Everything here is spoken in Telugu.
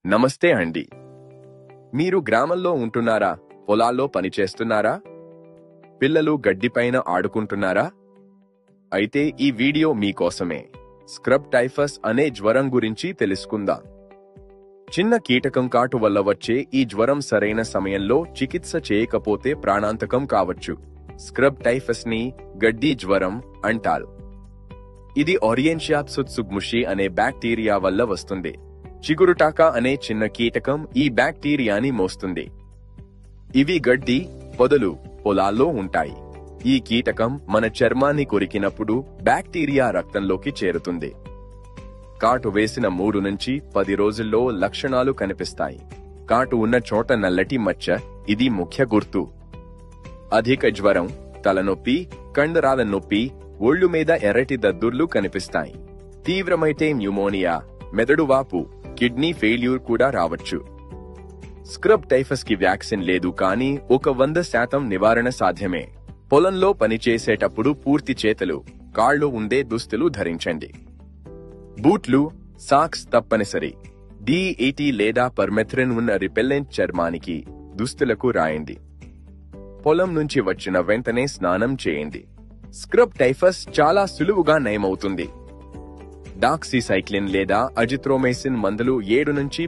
నమస్తే అండి. మీరు గ్రామంలో ఉంటున్నారా? పొలాల్లో పనిచేస్తున్నారా? పిల్లలు గడ్డిపైన ఆడుకుంటున్నారా? అయితే ఈ వీడియో మీకోసమే. స్క్రబ్ టైఫస్ అనే జ్వరం గురించి తెలుసుకుందాం. చిన్న కీటకం కాటు వల్ల వచ్చే ఈ జ్వరం సరైన సమయంలో చికిత్స చేయకపోతే ప్రాణాంతకం కావచ్చు. స్క్రబ్ టైఫస్ ని గడ్డి జ్వరం అంటారు. ఇది ఓరియెన్షియా సుత్సుగ్ముషి అనే బ్యాక్టీరియా వల్ల వస్తుంది. చిగురుటాకా అనే చిన్న కీటకం ఈ బ్యాక్టీరియాని మోస్తుంది. ఇవి గడ్డి, పొదలు, పొలాల్లో ఉంటాయి. ఈ కీటకం మన చర్మాన్ని కొరికినప్పుడు బ్యాక్టీరియా రక్తంలోకి చేరుతుంది. కాటు వేసిన 3 నుంచి 10 రోజుల్లో లక్షణాలు కనిపిస్తాయి. కాటు ఉన్న చోట నల్లటి మచ్చ, ఇది ముఖ్య గుర్తు. అధిక జ్వరం, తలనొప్పి, కండరాల నొప్పి, ఒళ్ళు మీద ఎర్రటి దద్దుర్లు కనిపిస్తాయి. తీవ్రమైతే న్యూమోనియా, మెదడు వాపు, కిడ్నీ ఫెయిల్యూర్ కూడా రావచ్చు. స్క్రబ్ టైఫస్ కి వ్యాక్సిన్ లేదు, కానీ 100% నివారణ సాధ్యమే. పొలంలో పనిచేసేటప్పుడు పూర్తి చేతులు, కాళ్ళు ఉండే దుస్తులు ధరించండి. బూట్లు, సాక్స్ తప్పనిసరి. DEET లేదా పర్మెథ్రిన్ ఉన్న రిపెల్లెంట్ చర్మానికి దుస్తులకు రాయండి. పొలం నుంచి వచ్చిన వెంటనే స్నానం చేయండి. స్క్రబ్ టైఫస్ చాలా సులువుగా నయమవుతుంది. డాక్సీసైక్లిన్ లేదా అజిత్రోమైసిన్ మందులు 7 నుంచి